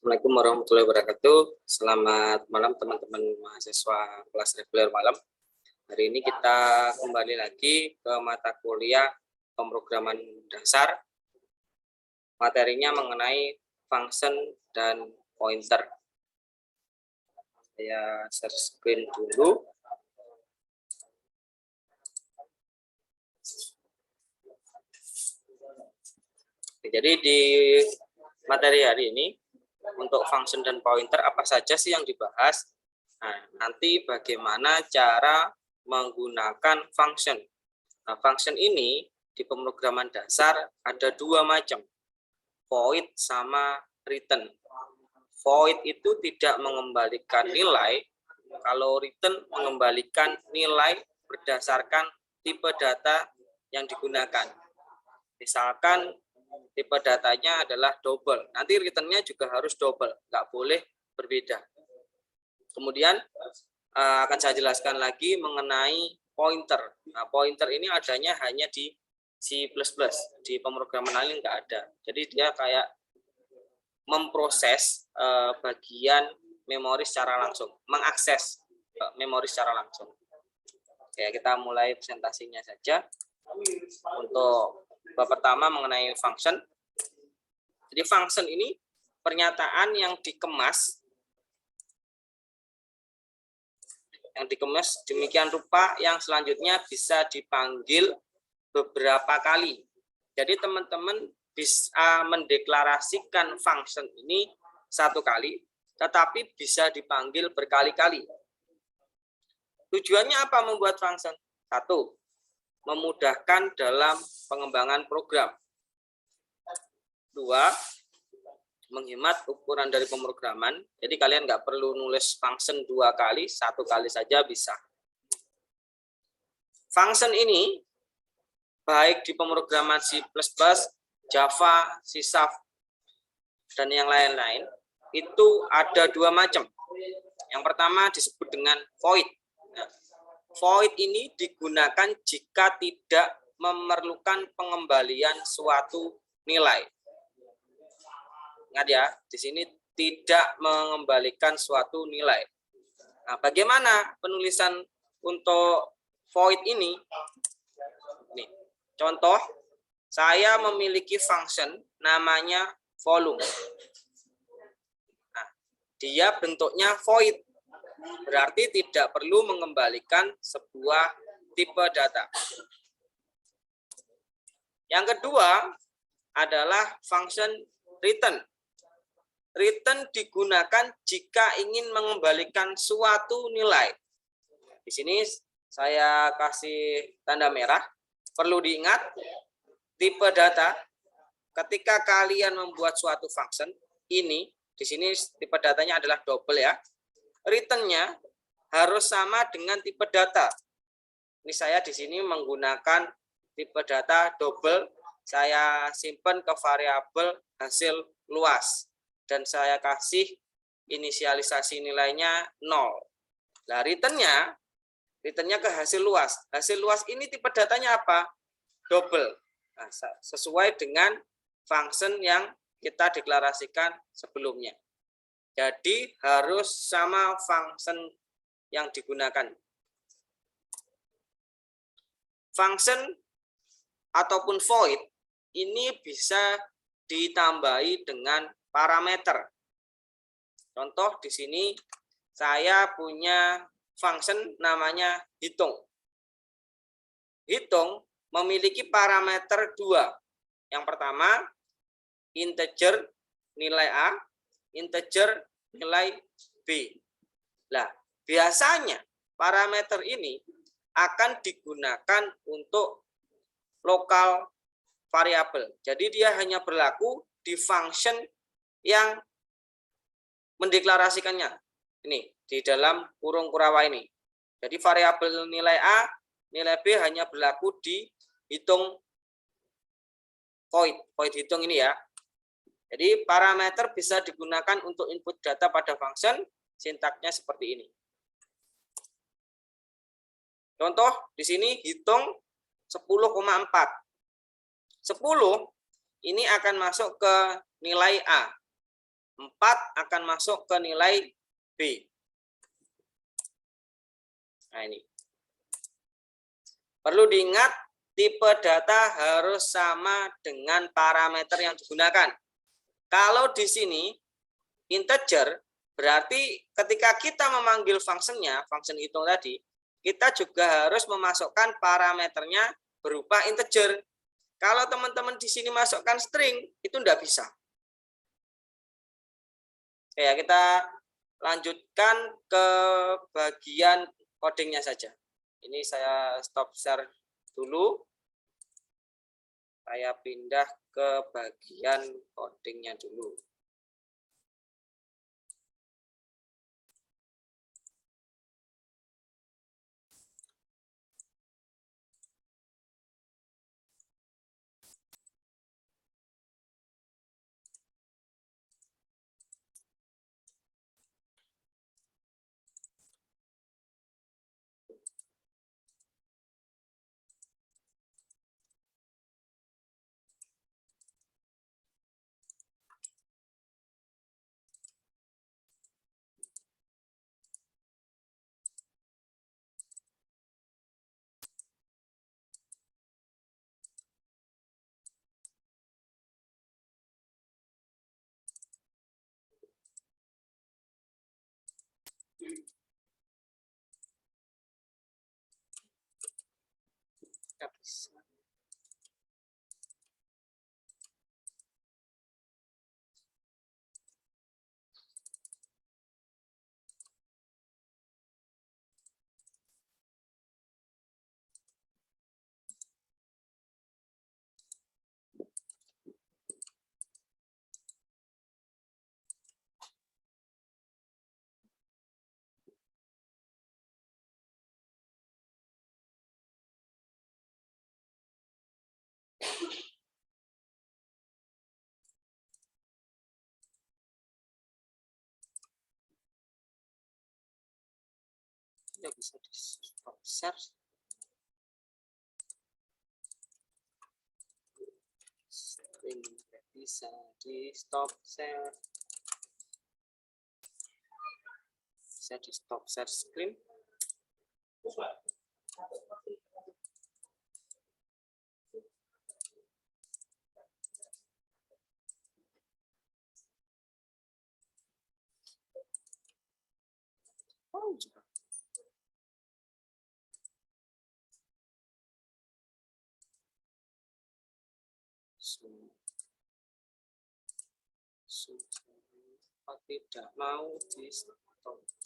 Assalamualaikum warahmatullahi wabarakatuh. Selamat malam teman-teman mahasiswa kelas reguler malam. Hari ini kita kembali lagi ke mata kuliah pemrograman dasar. Materinya mengenai function dan pointer. Saya share screen dulu. Jadi di materi hari ini untuk function dan pointer apa saja sih yang dibahas? Nah, nanti bagaimana cara menggunakan function. Nah, function ini di pemrograman dasar ada dua macam, void sama return. Void itu tidak mengembalikan nilai, kalau return mengembalikan nilai berdasarkan tipe data yang digunakan. Misalkan tipe datanya adalah double, nanti returnnya juga harus double, nggak boleh berbeda. Kemudian akan saya jelaskan lagi mengenai pointer. Nah, pointer ini adanya hanya di C++, di pemrograman lain nggak ada. Jadi dia kayak memproses bagian memori secara langsung, mengakses memori secara langsung. Oke, kita mulai presentasinya saja. Untuk bab pertama mengenai function. Jadi function ini pernyataan yang dikemas demikian rupa yang selanjutnya bisa dipanggil beberapa kali. Jadi teman-teman bisa mendeklarasikan function ini satu kali, tetapi bisa dipanggil berkali-kali. Tujuannya apa membuat function? Satu, memudahkan dalam pengembangan program. Dua, menghemat ukuran dari pemrograman. Jadi kalian nggak perlu nulis function dua kali, satu kali saja bisa. Function ini baik di pemrograman C++, Java, C#, dan yang lain-lain, itu ada dua macam. Yang pertama disebut dengan void. Nah, void ini digunakan jika tidak memerlukan pengembalian suatu nilai. Ingat ya, di sini tidak mengembalikan suatu nilai. Nah, bagaimana penulisan untuk void ini? Nih, contoh, saya memiliki function namanya volume. Nah, dia bentuknya void. Berarti tidak perlu mengembalikan sebuah tipe data. Yang kedua adalah function return. Return digunakan jika ingin mengembalikan suatu nilai. Di sini saya kasih tanda merah. Perlu diingat, tipe data ketika kalian membuat suatu function ini, di sini tipe datanya adalah double ya. Return-nya harus sama dengan tipe data. Ini saya di sini menggunakan tipe data double, saya simpan ke variabel hasil luas dan saya kasih inisialisasi nilainya 0. Nah, return-nya ke hasil luas. Hasil luas ini tipe datanya apa? Double. Nah, sesuai dengan function yang kita deklarasikan sebelumnya. Jadi harus sama function yang digunakan. Function ataupun void ini bisa ditambahi dengan parameter. Contoh di sini saya punya function namanya hitung. Hitung memiliki parameter dua. Yang pertama integer nilai A, integer nilai B. Nah, biasanya parameter ini akan digunakan untuk lokal variabel. Jadi dia hanya berlaku di function yang mendeklarasikannya. Ini di dalam kurung kurawa ini. Jadi variabel nilai A, nilai B hanya berlaku di hitung void hitung ini ya. Jadi parameter bisa digunakan untuk input data pada function, sintaknya seperti ini. Contoh di sini hitung 10,4. 10 ini akan masuk ke nilai A. 4 akan masuk ke nilai B. Nah, ini. Perlu diingat, tipe data harus sama dengan parameter yang digunakan. Kalau di sini integer, berarti ketika kita memanggil fungsinya, function hitung tadi, kita juga harus memasukkan parameternya berupa integer. Kalau teman-teman di sini masukkan string, itu tidak bisa. Ya, kita lanjutkan ke bagian codingnya saja. Ini saya stop share dulu. Saya pindah ke bagian codingnya dulu. Tidak bisa di stop share. String bisa di stop share. Bisa di stop share screen. Oh, sudah tidak mau di stop.